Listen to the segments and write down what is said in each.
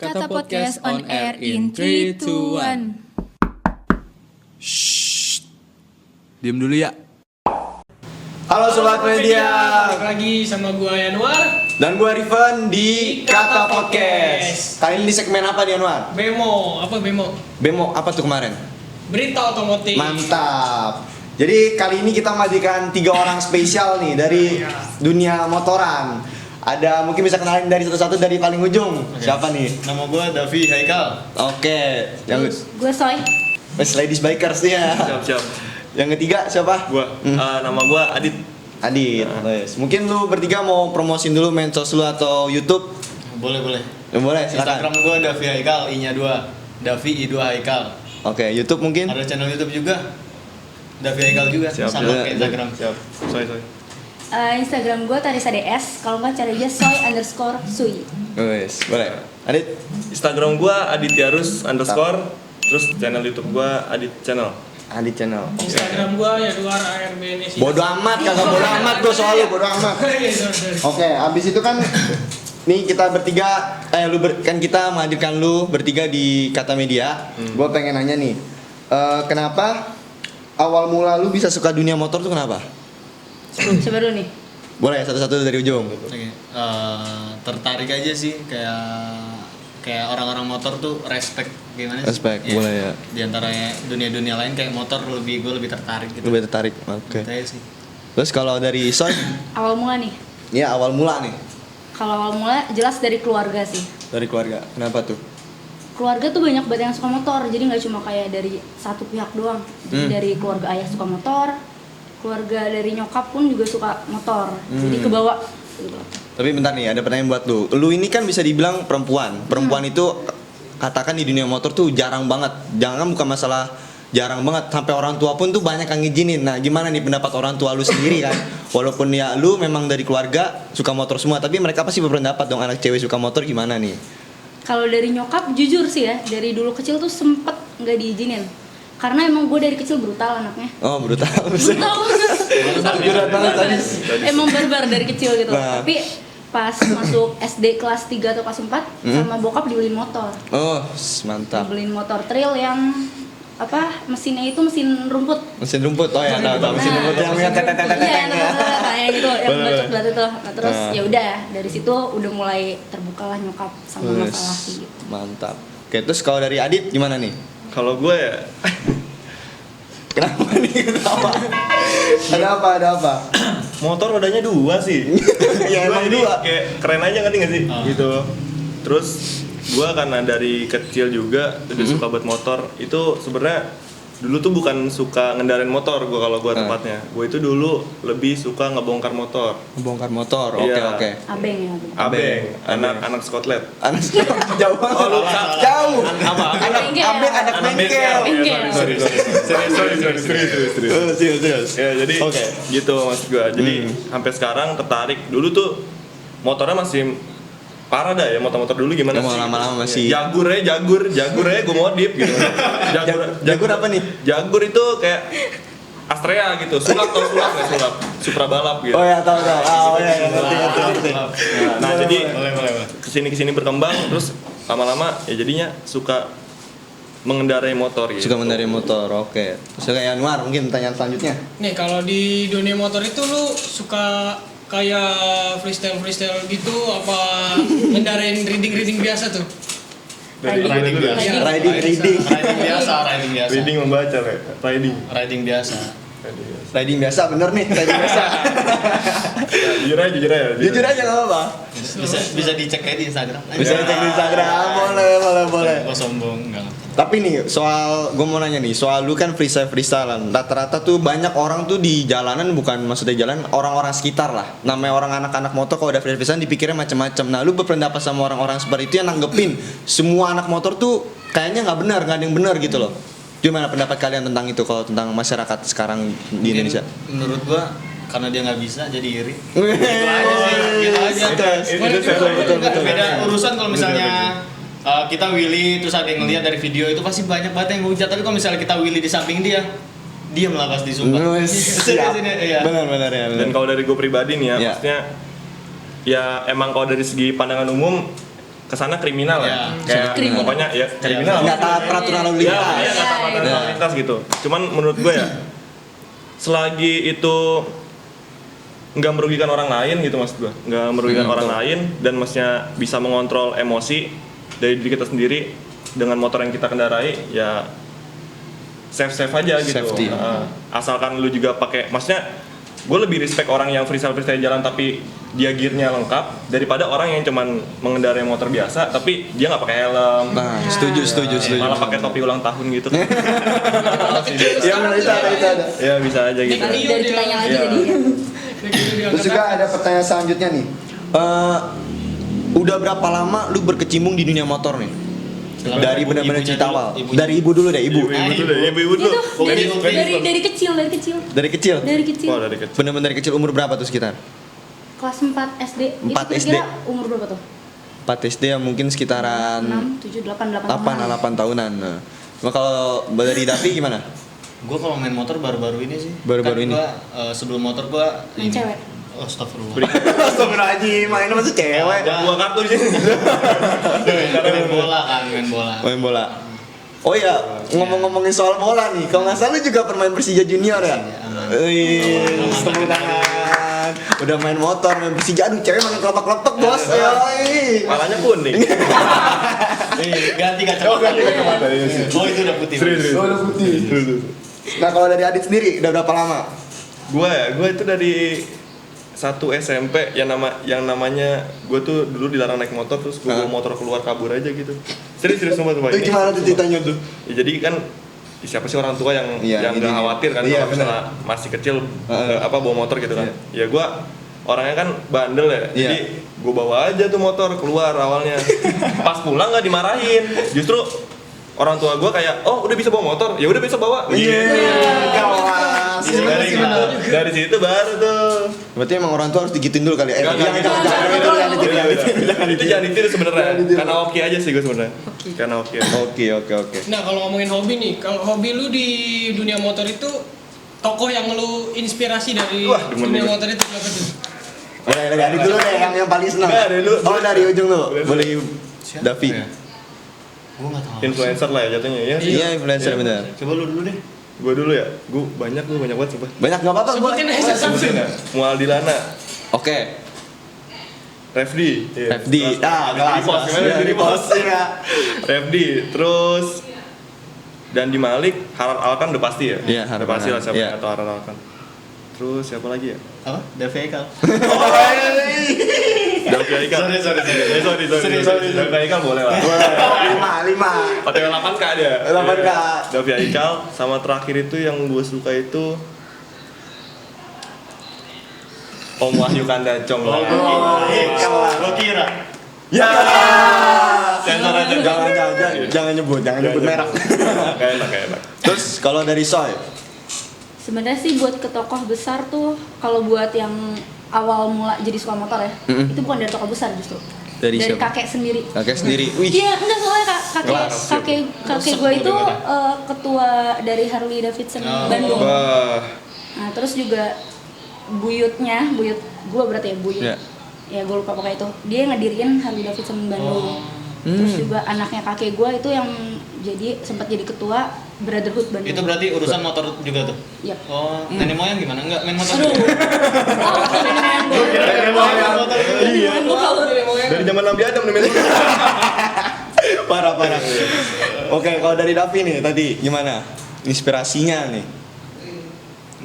Kata Podcast on air in 3, 2, 1. Shh. Diam dulu ya. Halo Sobat Media. Balik lagi sama gua Yanuar Dan gue Riven di Kata Podcast. Kali ini di segmen apa nih Anwar? Bemo. Apa Bemo? Bemo apa tuh kemarin? Berita otomotif. Mantap. Jadi kali ini kita menghadirkan 3 orang spesial nih dari dunia motoran. Ada mungkin bisa kenalin dari satu-satu dari paling ujung. Siapa nih? Nama gue Davi Haikal. Oke. Yang Gue Soy. ladies bikers dia. Siap. Yang ketiga siapa? Gua. Nama gue Adit. Adit. Yes. Mungkin lu bertiga mau promosin dulu medsos lu atau YouTube? Boleh. Boleh, silakan. Instagram gue Davi Haikal, I-nya 2. Davi I2 Haikal. Oke, YouTube mungkin? Ada channel YouTube juga. Davi Haikal juga. Siap. Sama kayak Instagram. Siap. Soy. Instagram gue Tarisa DS. Kalau nggak cari aja Soy_Sui. Yes, boleh. Adit? Instagram gua Adityarus_, terus channel YouTube gua Adit Channel. Adit channel. Instagram gua Yanuar ARBNS. Bodoh amat, kagak bodoh amat gue soalnya bodoh amat. Sorry. Oke, abis itu kan nih kita bertiga, kan kita menghadirkan lu bertiga di Kata Media. Gue pengen nanya nih, kenapa awal mula lu bisa suka dunia motor tuh kenapa? Coba dulu nih. Boleh satu-satu dari ujung. Oke. Tertarik aja sih kayak orang-orang motor tuh respect gimana sih? Respect, Iya. boleh ya. Di antara dunia-dunia lain kayak motor gue lebih tertarik gitu. Lu tertarik, oke. Gitu aja sih. Terus kalau dari Soy, Awal mula nih. ya awal mula nih Kalau awal mula jelas dari keluarga sih. dari keluarga. Kenapa tuh? Keluarga tuh banyak banget yang suka motor. Jadi nggak cuma kayak dari satu pihak doang. Jadi dari keluarga ayah suka motor, keluarga dari nyokap pun juga suka motor. Jadi kebawa gitu. Tapi bentar nih, ada pertanyaan buat lu. Lu ini kan bisa dibilang perempuan. Perempuan itu katakan di dunia motor tuh jarang banget. Jangan bukan masalah jarang banget, sampai orang tua pun tuh banyak yang ngizinin. Nah, gimana nih pendapat orang tua lu sendiri kan? Walaupun ya lu memang dari keluarga suka motor semua, tapi mereka pasti berpendapat dong anak cewek suka motor gimana nih? Kalau dari nyokap jujur sih ya, dari dulu kecil tuh sempet nggak diizinin. Karena emang gue dari kecil brutal anaknya. Oh, brutal. Brutal Berat banget tadi. Emang barbar dari kecil gitu. Nah. Tapi pas masuk SD kelas 3 atau kelas 4 sama bokap dibeliin motor. Oh, mantap. Dibeliin motor trail yang mesinnya itu mesin rumput. Mesin rumput. Oh ya, tahu mesin rumput yang teteteteteng Iya, ya. kayak gitu yang Bener. bacot banget itu. Nah, terus Nah. ya udah dari situ udah mulai terbukalah nyokap sama masalah gitu. Mantap. Oke, terus kalau dari Adit gimana nih? Kalau gue ya Kenapa nih ketawa? Ada apa? motor rodanya 2 sih. Ya Gua emang jadi 2. kayak keren aja ngerti nggak sih? Gitu. Terus gua karena dari kecil juga udah suka buat motor. Itu sebenarnya dulu tuh bukan suka ngendarain motor kalau gua tepatnya. Gua itu dulu lebih suka ngebongkar motor. Bongkar motor. Oke, Iya. oke. Abeng ya. Abeng, Abeng. anak Skotlet. Anak jauh banget. Oh, lu Jauh. Apa? Anak Bengkel. abeng anak bengkel. Bengkel. Sorry. Serius. Ya jadi Oke. gitu maksud gua. Jadi sampai sekarang tertarik. Dulu tuh motornya masih parah dah ya, motor-motor dulu gimana Ya, mau sih? lama-lama masih. Jagur ya gue modif gitu. Jagur apa nih? Jagur itu kayak Astrea gitu, sulap nggak sulap? Supra balap gitu. Oh ya, tahu. Oh ya, ngerti. Nah jadi Boleh. kesini berkembang terus lama-lama ya jadinya suka mengendarai motor gitu. Suka mengendarai motor. Oke. Terus kayak Anwar, mungkin pertanyaan selanjutnya. Nih kalau di dunia motor itu lu suka kayak freestyle gitu apa ngendarain riding biasa tuh? Riding biasa. Riding. Riding biasa. Reading membaca ya, riding. Riding biasa. Riding biasa, bener nih. Riding biasa. Jujur aja. Jujur aja nggak apa-apa. Bisa dicek aja di Instagram. Bisa cek di Instagram. Boleh. Gua sombong enggak. Tapi nih gue mau nanya nih, soal lu kan freestylean. Rata-rata tuh banyak orang tuh di jalanan, bukan maksudnya jalan, orang-orang sekitar lah. Namanya orang anak-anak motor kalau udah freestylean dipikirnya macam-macam. Nah, lu berpendapat sama orang-orang seperti itu yang nanggepin semua anak motor tuh kayaknya nggak ada yang benar gitu loh. Gimana pendapat kalian tentang itu, kalau tentang masyarakat sekarang di Indonesia? Menurut gua karena dia nggak bisa jadi iri. Gitu aja. Betul. Beda urusan kalau misalnya kita Willy terus ada yang ngeliat dari video itu pasti banyak banget yang ngehujat, tapi kalau misalnya kita Willy di samping dia malah pasti sumpah. Siap. Iya. Benar ya. Dan kalau dari gue pribadi nih ya, Iya. maksudnya ya emang kalau dari segi pandangan umum kesana kriminal Ya, ya. Kayak kriminal. pokoknya ya kriminal. Nggak taat peraturan lalu Iya, lintas. iya, nggak taat peraturan lalu lintas gitu. Cuman menurut gue ya, selagi itu nggak merugikan orang lain gitu maksud gue, nggak merugikan orang lain dan maksudnya bisa mengontrol emosi dari diri kita sendiri dengan motor yang kita kendarai ya safe aja gitu. Safety. Asalkan lu juga pakai, maksudnya gue lebih respect orang yang freestyle jalan tapi dia gearnya lengkap daripada orang yang cuman mengendarai motor biasa tapi dia nggak pakai helm. Nah, setuju. Malah pakai topi ulang tahun gitu. Ya benar itu ada. Ya bisa aja gitu. Dari kitanya lagi Iya. jadi ya. Terus juga ada pertanyaan selanjutnya nih. Udah berapa lama lu berkecimpung di dunia motor nih? Dari benar-benar Ibunya cerita dulu, awal. ibunya. Dari ibu dulu deh, ibu. Ibu dulu. Itu dari kecil. Dari kecil. Dari kecil. Oh, dari kecil. Benar-benar dari kecil, umur berapa tuh sekitar? Kelas 4 SD. 4 Itu SD. kira-kira umur berapa tuh? 4 SD ya mungkin sekitaran 6, 7, 8 8 tahunan. Nah, cuma kalau dari Davi gimana? Gue kalau main motor baru-baru ini sih. Baru-baru ini. Gua, sebelum motor gua Main ini. cewek. Oh, astagfirullah. Astagfirullahaladzim, mainnya masih cewek. Jangan buang kartu di sini. main bola kan, main bola. Main bola. Oh iya, ngomong-ngomongin soal bola nih, kalau nggak salah lu juga pemain Persija Junior ya? Wih, tepuk tangan. Udah main motor, main Persija, aduh cewek main kelopak-kelopak bos. Yoi. Malahnya kuning. Ganti kaca. Oh, ganti kacamata, iya sih. Oh, itu udah putih. Serius. udah putih. Nah kalau dari Adit sendiri, udah berapa lama? Gue itu dari satu SMP yang namanya gue tuh dulu dilarang naik motor terus gue bawa motor keluar kabur aja gitu. Serius sumpah. Itu gimana tuh ceritanya tuh? Ya, jadi kan siapa sih orang tua yang Iya, nggak ini. khawatir kan Iya, kalau misalnya masih kecil bawa motor gitu kan. Iya. Ya gue orangnya kan bandel ya. Iya. Jadi gue bawa aja tuh motor keluar awalnya. Pas pulang nggak dimarahin. Justru orang tua gue kayak, oh udah bisa bawa motor, ya udah bisa bawa. Iya, kawas. Dari situ baru tuh. Berarti emang orang tua harus digituin dulu kali. Jangan itu jangan ditiru sebenarnya. Karena oke aja sih gue sebenarnya. Karena oke. Oke. Nah, kalau ngomongin hobi nih, kalau hobi lu di dunia motor itu tokoh yang lu inspirasi dari Wah, demen dunia juga. motor itu siapa tuh? Dari Adit dulu deh, yang paling senang. Nggak, dari dulu. Oh dari ujung tuh, boleh Davi. Gue nggak tahu. Influencer lah ya jatuhnya ya. Iya influencer Iya. bener. Coba lu dulu deh. Gue dulu ya. Gue banyak banget coba. Banyak nggak apa-apa. Sebutin boleh. aja satu. Mualdilana, Oke. Refdi. FD. Kelas. Bos, gimana jadi bos? Iya. Refdi, terus Dandi Malik, Harald Alkan udah pasti ya? Iya, Harald Udah pasti lah Alkan. siapa Iya. yang tahu Harald Alkan. Terus siapa lagi ya? Apa? Davi Eikal. Davi Aikal. Sorry. Davi Aikal boleh lah. 5. OTW 8K dia. 8K. Davi Aikal sama terakhir itu yang gue suka itu Om Wahyu Kandacong lah. Lo kira? Ya. Sensor aja. Jangan nyebut merek. Kayak enak. Terus kalau dari Soy, Sebenarnya sih buat ke tokoh besar tuh, kalau buat yang awal mula jadi suka motor ya, itu bukan dari tokoh besar justru. Dari siapa? kakek sendiri. kakek sendiri. Wih. Iya, enggak soalnya Kelas. kakek gue itu ketua dari Harley Davidson Bandung. Wah. Nah, terus juga buyut gue berarti ya buyut. Iya. Ya gue lupa pokoknya itu. Dia yang ngediriin Harley Davidson Bandung. Terus juga anaknya kakek gue itu yang sempat jadi ketua Brotherhood Bandung. Itu berarti urusan motor juga tuh? Iya. Oh, nenek moyang gimana? Enggak main motor? Aduh. Iya. Dari zaman Nabi Adam nih. Parah. Oke, kalau dari Davi nih tadi gimana? Inspirasinya nih.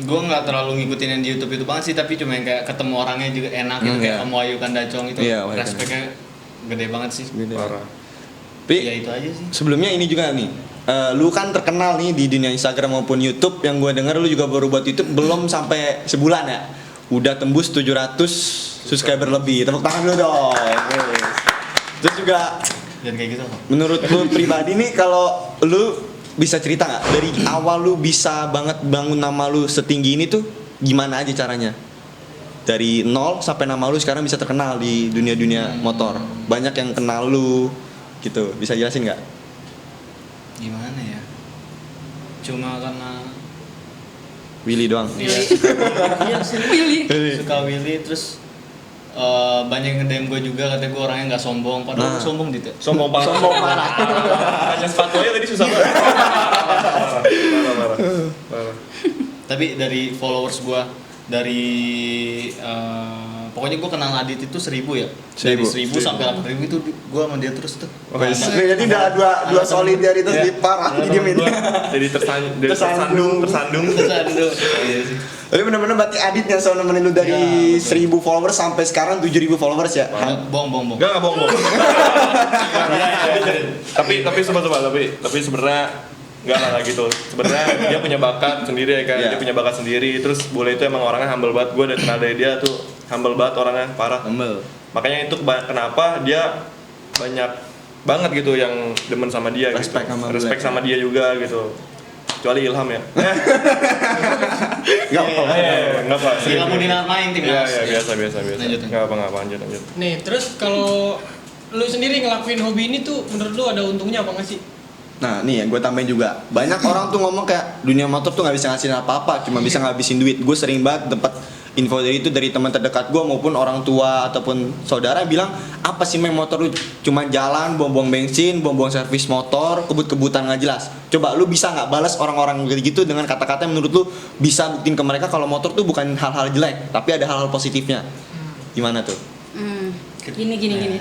Gue nggak terlalu ngikutin yang di YouTube itu banget sih, tapi cuma yang kayak ketemu orangnya juga enak gitu, kayak Iya. Om Wahyu Kandacong itu, Iya, Wahyu respeknya gede banget sih. Parah. Tapi Ya itu aja sih. sebelumnya ini juga nih, lu kan terkenal nih di dunia Instagram maupun YouTube. Yang gue dengar lu juga baru buat YouTube belum sampai sebulan ya. Udah tembus 700 subscriber lebih. Tepuk tangan dulu dong. Yes. Terus juga Dan kayak gitu. menurut lu pribadi nih, kalau lu bisa cerita nggak dari awal lu bisa banget bangun nama lu setinggi ini tuh gimana aja caranya? Dari nol sampai nama lu sekarang bisa terkenal di dunia-dunia motor. Banyak yang kenal lu gitu. Bisa jelasin nggak? Gimana ya? Cuma karena Willy doang. Willy. suka Willy, terus banyak yang nge-DM gue juga katanya gue orangnya nggak sombong. Padahal gue sombong gitu. Sombong parah. Sombong parah. Hanya sepatu aja tadi susah banget. Parah. Tapi dari followers gue dari pokoknya gue kenal Adit itu 1000 ya. Dari 1000 sampai 8000 itu gue sama dia terus tuh. Jadi udah dua solidaritas di parah di diem ini. Jadi tersandung. Aduh. Iya sih. Tapi bener-bener berarti Adit yang selalu nemenin lu dari 1000 followers sampai sekarang 7000 followers ya? Bohong. Enggak bohong. Tapi sebenarnya enggak lah gitu. Sebenarnya dia punya bakat sendiri ya kan. Iya. Dia punya bakat sendiri. Terus Bule itu emang orangnya humble banget. Gue udah kenal dari dia tuh humble banget orangnya, parah. Humble. Makanya itu kenapa dia banyak banget gitu yang demen sama dia Respect gitu. sama Respect Bule. sama dia juga gitu. Kecuali Ilham ya. Enggak apa-apa. Enggak apa. Gila mau dinamain timnas. Iya, biasa. Lanjut. Enggak apa lanjut. Nih, terus kalau lu sendiri ngelakuin hobi ini tuh menurut lu ada untungnya apa nggak sih? Nah nih yang gue tambahin juga, banyak orang tuh ngomong kayak dunia motor tuh nggak bisa ngasihin apa-apa, cuma bisa ngabisin duit. Gue sering banget dapat info dari itu dari teman terdekat gue maupun orang tua ataupun saudara bilang apa sih main motor lu cuma jalan, buang-buang bensin, buang-buang servis motor, kebut-kebutan nggak jelas. Coba lu bisa nggak balas orang-orang gitu dengan kata-kata yang menurut lu bisa buktiin ke mereka kalau motor tuh bukan hal-hal jelek, tapi ada hal-hal positifnya. Gimana tuh? Gini.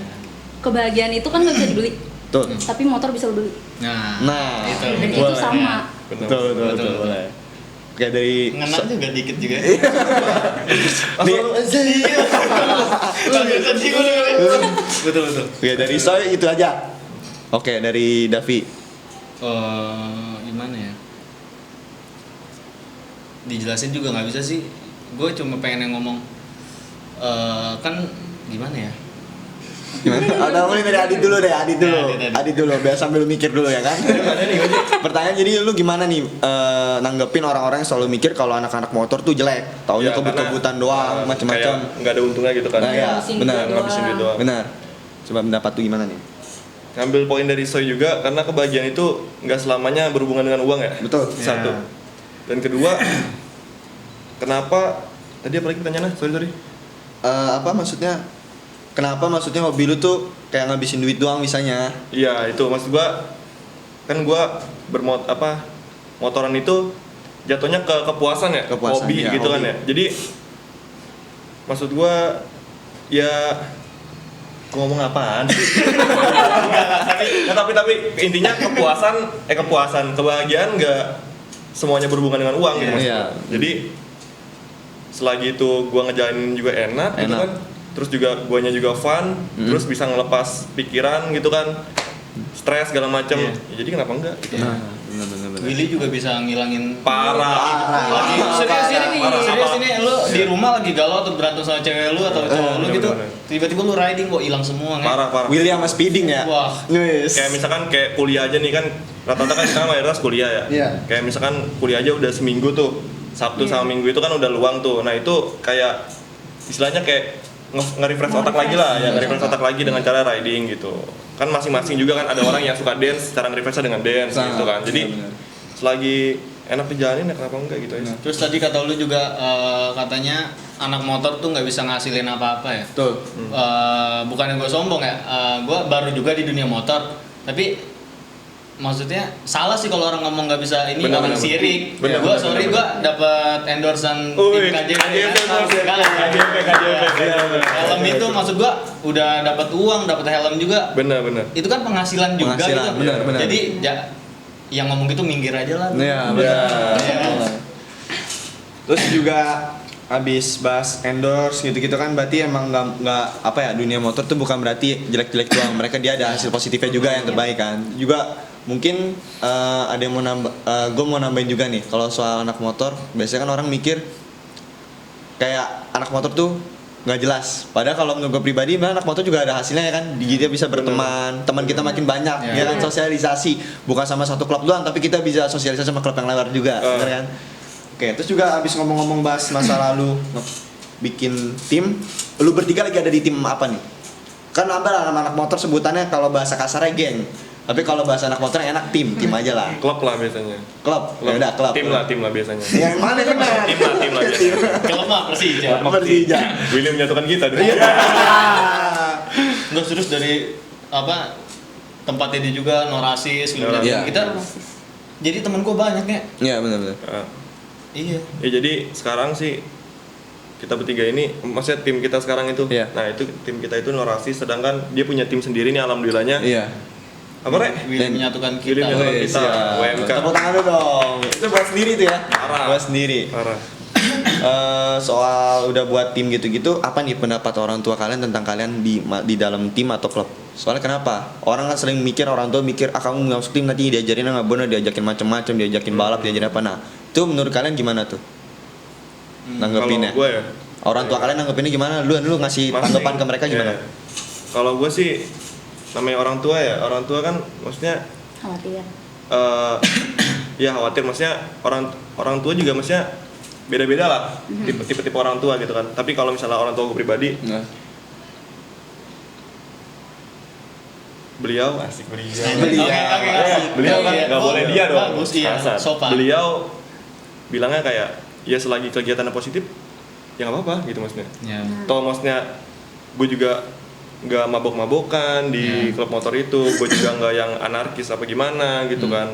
Kebahagiaan itu kan nggak bisa dibeli, Tuh. tapi motor bisa lo beli. Nah, Dan boleh. itu sama. Betul. Boleh. Kayak dari Ngena juga dikit juga. Betul. Oke, dari Soy itu aja. Oke, dari Davi. Gimana ya? Dijelasin juga nggak bisa sih. Gue cuma pengen yang ngomong. Kan gimana ya? Gimana? Ada mulai dari Adit dulu deh, Adit dulu. Biar sambil lu mikir dulu ya kan. Pertanyaan jadi lu gimana nih nanggepin orang-orang yang selalu mikir kalau anak-anak motor tuh jelek, taunya Ya, kebut-kebutan doang, macam-macam. Nggak ada untungnya gitu kan. Nah, ya, Ngabisin benar, duit ngabisin duit doang. benar. Coba pendapat tuh gimana nih? Ngambil poin dari Soy juga karena kebahagiaan itu nggak selamanya berhubungan dengan uang ya. Betul. Satu. Dan kedua, kenapa tadi apa lagi pertanyaannya? Sorry. Apa maksudnya? Kenapa maksudnya hobi lu tuh kayak ngabisin duit doang misalnya? Iya itu maksud gua kan gua motoran itu jatuhnya ke kepuasan ya, Kepuasan, hobi ya, gitu hobi. kan ya. Jadi maksud gua ya gua ngomong apaan sih? tapi intinya kepuasan kebahagiaan nggak semuanya berhubungan dengan uang gitu maksud Iya. gua. Jadi selagi itu gua ngejalanin juga enak. Gitu kan. Terus juga guanya juga fun, terus bisa ngelepas pikiran gitu kan, stres segala macam. Iya. Ya, jadi kenapa enggak? Gitu. Benar. Willy juga bisa ngilangin Parah. lagi serius ini lu di rumah lagi galau atau berantem sama cewek lu atau cowok lu gitu bener. tiba-tiba lu riding kok hilang semua kan Parah. William sama speeding ya? Wah. Yes. Kayak misalkan kayak kuliah aja nih kan, rata-rata kan sekarang mayoritas kuliah ya. Iya. Kayak misalkan kuliah aja udah seminggu tuh, Sabtu sama Minggu itu kan udah luang tuh. Nah itu kayak istilahnya kayak nge-refresh otak lagi lah ya, nge-refresh otak lagi dengan cara riding gitu. Kan masing-masing juga kan ada orang yang suka dance, cara nge-refresh dengan dance gitu kan. Jadi selagi enak dijalanin ya kenapa enggak gitu ya. terus tadi kata lu juga katanya anak motor tuh nggak bisa ngasilin apa-apa ya Betul. bukannya gue sombong ya gue baru juga di dunia motor tapi maksudnya salah sih kalau orang ngomong nggak bisa ini Bener, orang bener. sirik. Bener, Gue bener, sorry bener. gue dapat endorsean Wih, tim KJP. KJP. Helm itu maksud gue udah dapat uang, dapat helm juga. Bener. Itu kan penghasilan juga Penghasilan, gitu. bener. Jadi yang ngomong gitu minggir aja lah. Iya, benar. Terus juga habis bahas endorse gitu-gitu kan berarti emang nggak apa ya, dunia motor tuh bukan berarti jelek-jelek doang. Mereka dia ada hasil positifnya juga yang terbaik kan. Juga mungkin ada yang mau gue mau nambahin juga nih kalau soal anak motor. Biasanya kan orang mikir kayak anak motor tuh nggak jelas. Padahal kalau menurut gue pribadi, anak motor juga ada hasilnya ya kan. Dia bisa berteman, teman kita makin banyak, ya kan, sosialisasi. Bukan sama satu klub doang, tapi kita bisa sosialisasi sama klub yang lain juga, bener kan? Oke, terus juga abis ngomong-ngomong bahas masa lalu bikin tim, lu bertiga lagi ada di tim apa nih? Kan ada anak-anak motor sebutannya kalau bahasa kasarnya geng. Tapi kalau bahasa anak motor enak tim aja lah. Klub lah biasanya. Klub. Ya udah klub. Tim lah biasanya. Yang mana benar? Tim lah biasanya. Kalau mah Persija. Persija. William menyatukan kita. Terus terus dari apa tempatnya dia juga no rasis, Iya. kita jadi temen gue banyak ya. Iya benar. Iya. Ya jadi sekarang sih kita bertiga ini, maksudnya tim kita sekarang itu, Iya. nah itu tim kita itu no rasis, sedangkan dia punya tim sendiri nih alhamdulillahnya. Iya. Apa Rek? Willy menyatukan kita. Willy menyatukan Wih, kita, siap. WMK. Tepuk tangan dulu dong. Itu buat sendiri tuh ya. Parah. Buat sendiri. Parah. Soal udah buat tim gitu-gitu, apa nih pendapat orang tua kalian tentang kalian di dalam tim atau klub? Soalnya kenapa? Orang kan sering mikir, orang tua mikir, kamu nggak masuk tim nanti diajarin nggak bener, diajakin macam-macam, diajakin balap, diajarin apa? Nah, itu menurut kalian gimana tuh? Nanggepinnya. Kalau gue ya, Orang tua kalian nanggepinnya gimana? Lu ngasih tanggapan ke mereka gimana? ya. Kalau gue sih namanya orang tua ya, orang tua kan maksudnya Khawatir. ya khawatir, maksudnya orang tua juga maksudnya beda-beda lah tipe-tipe orang tua gitu kan. Tapi kalau misalnya orang tua gue pribadi, Nah. beliau Beliau kan nggak boleh dia dong. Bagus, iya. Kasar. Sopan. Beliau bilangnya kayak ya selagi kegiatannya positif ya nggak apa-apa gitu maksudnya. Ya. Toh maksudnya gue juga nggak mabok-mabokan di klub motor itu, gue juga nggak yang anarkis apa gimana gitu kan,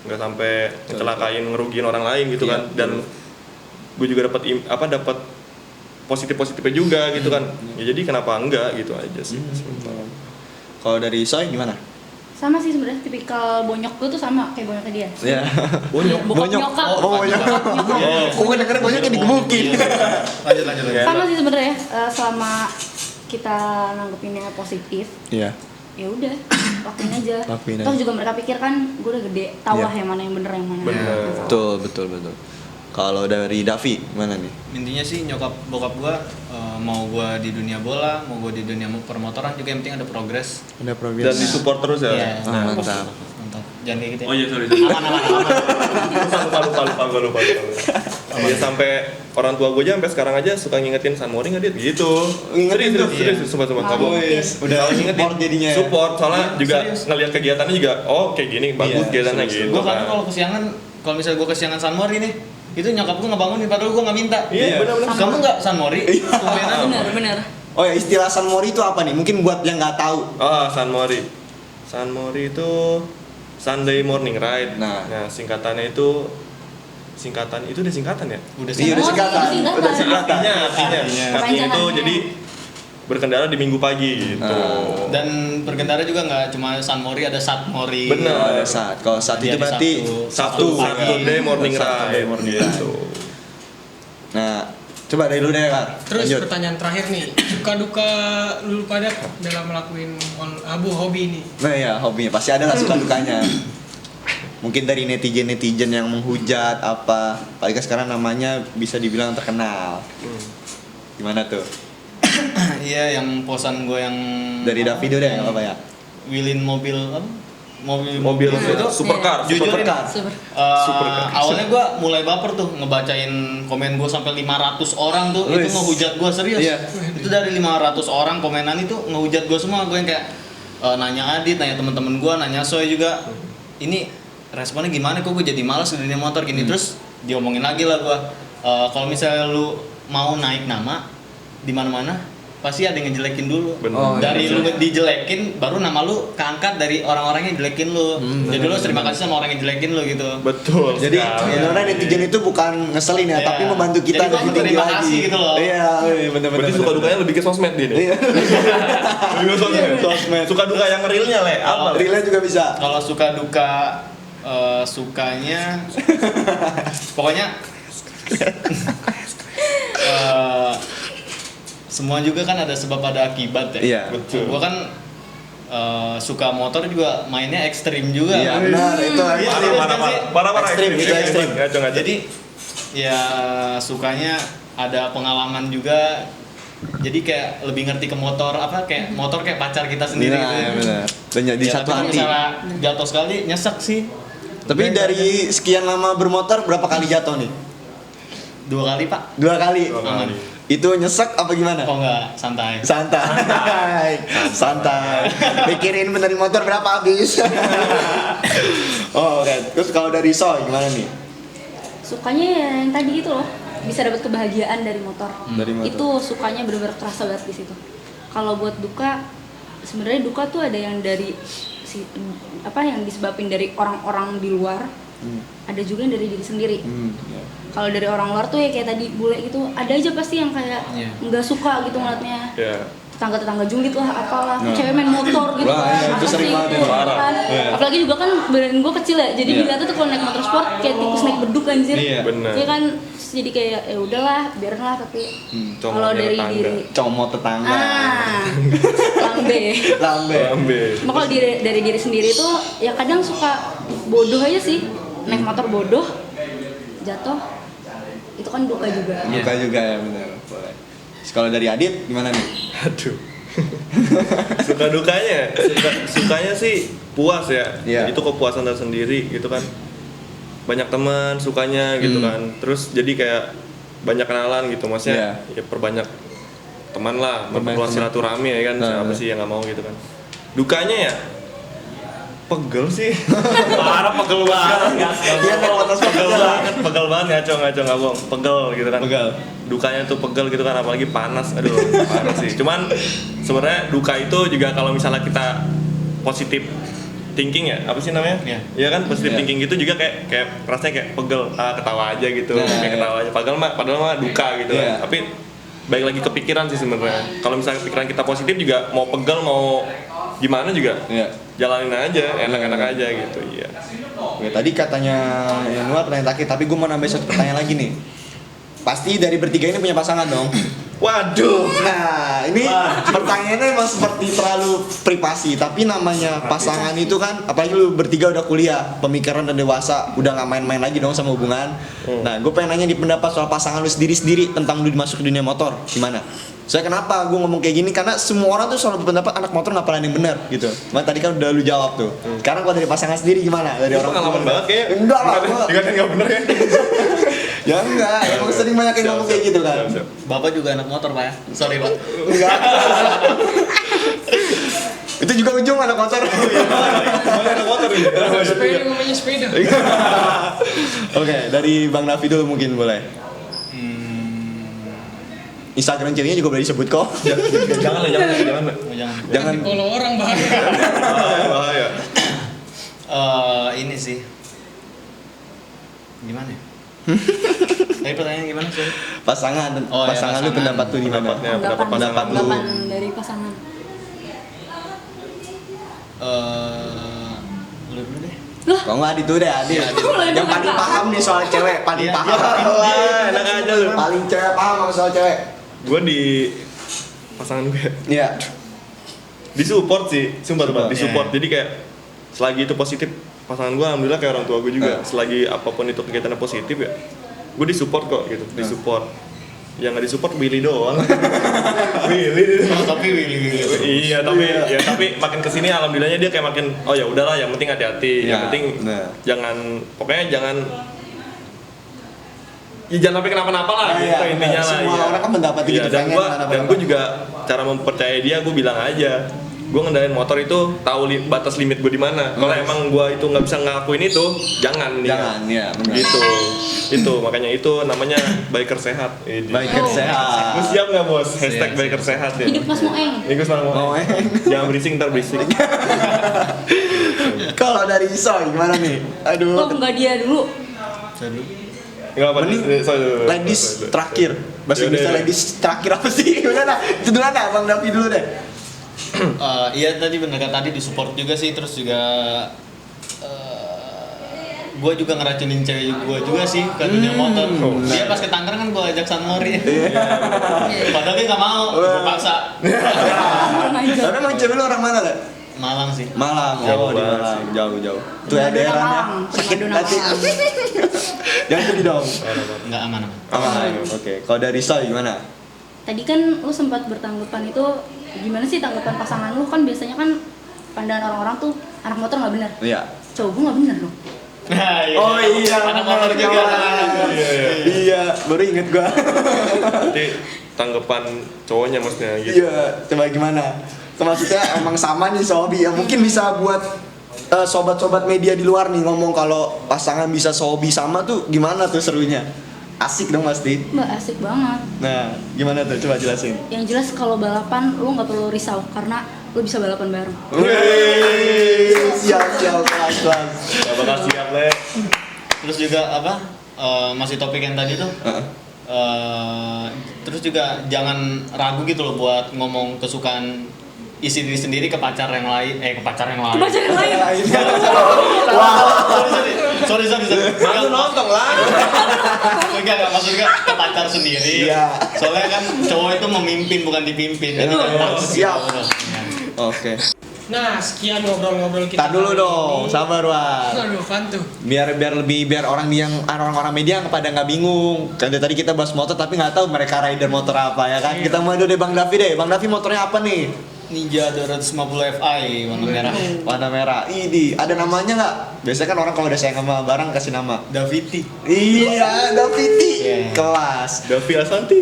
nggak sampai ngecelakain ngerugiin orang lain gitu kan, dan gue juga dapat positifnya juga gitu kan, ya jadi kenapa enggak gitu aja sih. Kalau dari Soy gimana? Sama sih sebenarnya tipikal bonyok gue tuh sama kayak bonyoknya dia. Iya. Bokap nyokap. Oh, bonyok. Oh, gue denger bonyok kayak digebukin. Lanjut. Sama sih sebenarnya selama kita nanggepinnya positif, Iya. ya udah lakuin aja. Lakuin Toh aja. juga mereka pikir kan gue udah gede, tahu Iya. lah yang mana yang bener yang mana. Bener. yang salah. Betul. Kalau dari Davi gimana nih? Intinya sih nyokap bokap gua mau gua di dunia bola, mau gua di dunia permotoran juga yang penting ada progres. Udah progres. Dan disupport terus ya. Iya. Ah, mantap. Mantap. Jangan kayak gitu. Ya. Oh iya sorry. Aman. lupa. Ya sampai orang tua gue aja sampai sekarang aja suka ngingetin San Mori nggak Dit gitu. Ngingetin tuh? Serius, sumpah nggak bohong. Udah support jadinya ya? Support soalnya juga Serius. ngelihat kegiatannya juga, oh kayak gini bagus Iya, kegiatannya serius. gitu. Gua kadang kan. kalau kesiangan, kalau misalnya gua kesiangan San Mori nih, itu nyokap gua ngebangunin padahal gua nggak minta. Iya, benar-benar. Kamu nggak San Mori? Tumbenan. Bener. Oh ya, istilah San Mori itu apa nih? Mungkin buat yang nggak tahu. San Mori. San Mori itu Sunday morning ride. Nah. Singkatannya itu udah singkatan ya? Udah Iya, udah Oh, singkatan. singkatan. Udah singkatan. Artinya itu Kepanjangannya. jadi berkendara di minggu pagi gitu. Dan berkendara juga nggak cuma San Mori, ada Sat Mori. Bener. Ada saat. Kalau saat itu Jadi berarti Sabtu Saturday morning Saturday ride. morning gitu. Nah, coba dari lu deh, Kak. Terus Lanjut. pertanyaan terakhir nih, suka duka lu pada dalam melakukan hobi ini? Nah ya, hobinya pasti ada lah suka dukanya. Mungkin dari netizen yang menghujat apa, apalagi sekarang namanya bisa dibilang terkenal. Gimana tuh? Iya, yang posan gue yang Dari Davido deh, nggak apa ya? Willin mobil apa? Mobil itu supercar. jujur ini, Super. awalnya gue mulai baper tuh ngebacain komen gue sampai 500 orang tuh itu Wis. ngehujat gue serius. Iya. Itu dari 500 orang komenan itu ngehujat gue semua. Gue yang kayak nanya Adit, nanya temen-temen gue, nanya Soy juga. Ini responnya gimana kok gue jadi malas di dunia motor gini. Terus diomongin lagi lah gue. Kalau misalnya lu mau naik nama di mana-mana pasti ada yang ngejelekin dulu. Bener. Oh, Dari iya. lu dijelekin baru nama lu keangkat dari orang-orang yang jelekin lu. Jadi lu harus terima kasih sama orang yang jelekin lu gitu. Betul. Jadi sekali. sebenarnya netizen itu bukan ngeselin ya, Iya. tapi membantu kita Jadi gua lebih tinggi berterima lagi. kasih gitu loh. Iya, bener-bener. Berarti suka dukanya lebih ke sosmed dia nih. Iya. Lebih ke sosmed. Suka duka yang realnya le. Apa? Realnya juga bisa. Kalau suka duka sukanya pokoknya semua juga kan ada sebab ada akibat ya. Iya, betul. Gua kan suka motor juga mainnya ekstrim juga. Iya, kan. benar itu. Iya, Parah Ekstrim, itu ekstrim. Ngacung. Jadi ya sukanya ada pengalaman juga. Jadi kayak lebih ngerti ke motor apa kayak motor kayak pacar kita sendiri Iya, gitu. iya, benar. Dan jadi Ya, satu tapi kalau hati. misalnya jatuh sekali nyesek sih. Tapi dari sekian lama bermotor berapa kali jatuh nih? 2 kali, Pak. 2 kali. Aman. Itu nyesek apa gimana? Oh enggak, santai. Santai. Mikirin benerin motor berapa habis. Oh, oke. Terus kalau dari Soy gimana nih? Sukanya ya yang tadi itu loh, bisa dapat kebahagiaan dari motor. Dari motor. Itu sukanya benar-benar kerasa banget di situ. Kalau buat duka, sebenarnya duka tuh ada yang dari yang disebabin dari orang-orang di luar. Ada juga yang dari diri sendiri. Kalau dari orang luar tuh ya kayak tadi bule gitu, ada aja pasti yang kayak nggak suka gitu ngeliatnya. Tetangga-tetangga julid lah, apalah, cewek main motor gitu. Wah, iya, itu Apa sering sih? banget Gitu ya. kan. Apalagi juga kan badan gue kecil ya, jadi dilihatnya tuh kalau naik motor sport kayak tikus naik beduk anjir. Iya, bener. Iya kan, jadi kayak ya udahlah, biarinlah tapi kalau dari diri Comot tetangga. lambe. Cuma kalau dari diri sendiri tuh ya kadang suka bodoh aja sih, naik motor bodoh, jatuh, itu kan duka juga. Duka juga ya, benar. Boleh. Terus kalau dari Adit gimana nih? Aduh. Suka dukanya, sukanya sih puas ya. Iya. Itu kepuasan tersendiri gitu kan. Banyak teman sukanya gitu kan. Terus jadi kayak banyak kenalan gitu, maksudnya ya perbanyak teman lah, memperluas silaturahmi ya kan. Siapa sih yang nggak mau gitu kan. Dukanya ya pegel sih. Parah, pegel banget. Iya, pegel banget ngaco nggak bohong. Pegel gitu kan. Dukanya tuh pegel gitu kan, apalagi panas. Aduh, parah sih. Cuman sebenarnya duka itu juga kalau misalnya kita positif thinking ya, apa sih namanya? Iya kan, positif thinking gitu juga kayak rasanya kayak pegel, ketawa aja gitu. Kayak ketawa aja. Padahal mah duka gitu kan. Tapi baik lagi kepikiran sih sebenarnya. Kalau misalnya pikiran kita positif juga mau pegel mau gimana juga jalanin aja, enak-enak aja gitu. Iya. Oke, tadi katanya Yanuar pertanyaan terakhir, tapi gue mau nambah satu pertanyaan lagi nih. Pasti dari bertiga ini punya pasangan dong. Waduh. Nah, ini pertanyaannya emang seperti terlalu privasi, tapi namanya pasangan itu kan, apalagi lu bertiga udah kuliah, pemikiran dan dewasa, udah nggak main-main lagi dong sama hubungan. Nah, gue pengen nanya di pendapat soal pasangan lu sendiri tentang lu masuk ke dunia motor, gimana? Saya kenapa gue ngomong kayak gini, karena semua orang tuh selalu berpendapat anak motor nggak pernah yang benar gitu. Makanya tadi kan udah lu jawab tuh. Sekarang kalau dari pasangan sendiri gimana? Dari orang pengalaman banget kayak. Enggak lah, Dikatain nggak bener ya. ya enggak, emang sering banyak yang ngomong kayak gitu kan. Bapak juga anak motor, Pak ya? Sorry, Pak. Enggak. Itu juga ujung anak motor. Anak motor ini. Sepeda ngomongnya sepeda. Oke, dari Bang Nafi dulu mungkin boleh. Instagram ceweknya juga boleh disebut kok. Jangan. Jangan. Kalau orang bahaya. Bahaya. Ini sih. Gimana ya? Tadi pertanyaannya gimana sih? Pasangan lu pasangan. pendapat tuh gimana? Pendapat pasangan lu. Anggapan dari pasangan. Lu dulu deh. Kok nggak Adit dulu deh, Adit. Yang paling paham nih soal cewek, paling paham. Enak aja lu. Paling cewek paham sama soal cewek. Gue di pasangan gue Iya. disupport sih, sumpah disupport. Jadi kayak selagi itu positif, pasangan gue alhamdulillah kayak orang tua gue juga. Selagi apapun itu kegiatannya positif ya, gue disupport kok gitu, disupport. Yang nggak disupport Willy doang. Willy. Tapi Willy. Iya, tapi makin kesini alhamdulillahnya dia kayak makin oh ya udahlah, yang penting hati-hati, yang penting jangan jangan sampai kenapa-napa lah gitu intinya lah. Semua orang kan mendapat gitu, dan gue juga cara mempercayai dia, gue bilang aja gue ngendarain motor itu tahu batas limit gue di mana. Kalau emang gue itu nggak bisa ngelakuin itu, jangan ya benar. Gitu makanya itu namanya biker sehat. Biker sehat. Lu siap nggak bos? Hashtag biker sehat ya. Hidup Mas Moeng. Jangan berisik, ntar berisik. Kalau dari Soy gimana nih? Aduh. Kok nggak dia dulu? Nggak apa Ladies terakhir. Bahasa Indonesia ladies terakhir apa sih? Udah dah. Itu dulu dah, Bang Davi dulu deh. Iya tadi bener kan, tadi disupport juga sih, terus juga gue juga ngeracunin cewek gue juga sih ke dunia motor. Dia pas ke Tangerang kan gue ajak San Mori. Padahal dia nggak mau, gue paksa. Tapi emang cewek lu orang mana deh? Malang sih. Malang. Oh, di Malang. Jauh. Tuh ya daerahnya. Sakit hati. Jangan sedih dong. Nggak aman. Oke. Kalau dari Soy gimana? Tadi kan lu sempat bertanggapan itu gimana sih tanggapan pasangan lu, kan biasanya kan pandangan orang-orang tuh anak motor nggak benar. Iya. Cowok gue nggak benar dong. Nah, Oh iya, anak motor bener, juga. kawan. Iya, baru inget gua. Nanti tanggapan cowoknya maksudnya gitu. Iya, coba gimana? Maksudnya emang sama nih Sobi ya. Mungkin bisa buat sobat-sobat media di luar nih ngomong kalau pasangan bisa Sobi sama tuh gimana tuh serunya? Asik dong pasti. Mbak asik banget. Nah, gimana tuh? Coba jelasin. Yang jelas kalau balapan lu nggak perlu risau karena lu bisa balapan bareng. Wih, siap kelas. Gak bakal siap le. Terus juga apa? Masih topik yang tadi tuh. Terus juga jangan ragu gitu loh buat ngomong kesukaan isi diri sendiri ke pacar yang lain, ke pacar yang lain. Baca yang lain. Sorry. Aku nonton lah. Enggak, maksudnya ke pacar sendiri. Iya. Soalnya kan cowok itu memimpin bukan dipimpin. Jadi Siap. Oke. Nah, sekian ngobrol-ngobrol kita. Tar dulu dong, sabar Wan. Aduh, apaan tuh? Biar orang-orang media pada nggak bingung. Kan dari tadi kita bahas motor tapi nggak tahu mereka rider motor apa ya kan. Kita mulai dulu deh Bang Davi deh. Bang Davi motornya apa nih? Ninja 250 Fi warna merah. Warna merah. Ini ada namanya nggak? Biasanya kan orang kalau udah sayang sama barang kasih nama. Daviti. Iya, Daviti. Iya. Kelas. Davi Asanti.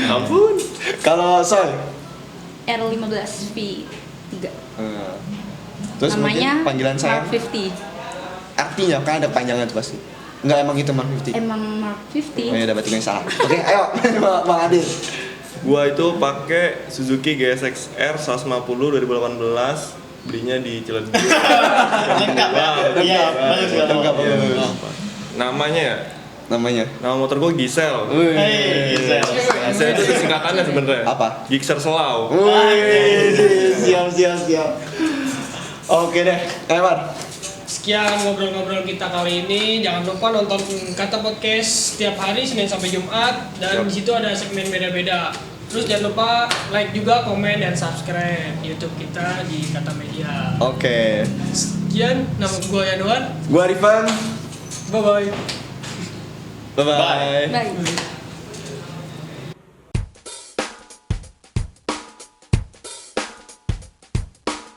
Ampun. Kalau Soy? R15 V3. Terus Namanya mungkin panggilan saya Mark 50. artinya kan ada panjangan tuh pasti. Enggak emang itu Mark 50. Emang Mark 50. Oh ya udah berarti gue yang salah. Oke, ayo Bang Adil. Gua itu pakai Suzuki GSX R 150 2018, belinya di Ciledug. Lengkap ya? Iya, bagus banget. Lengkap. Namanya ya? Namanya. Nama motor gua Gisel. Hei, Gisel. Gisel itu singkatannya sebenarnya. Apa? Gixxer Selau. Wih, siap. Oke deh, Ewan. Sekian ngobrol-ngobrol kita kali ini. Jangan lupa nonton Kata Podcast setiap hari Senin sampai Jumat dan Yap. di situ ada segmen beda-beda. Terus jangan lupa like juga, komen dan subscribe YouTube kita di Kata Media. Oke. Sekian, nama gue Yanuar. Gua Rifan. Bye bye. Bye bye. Bye.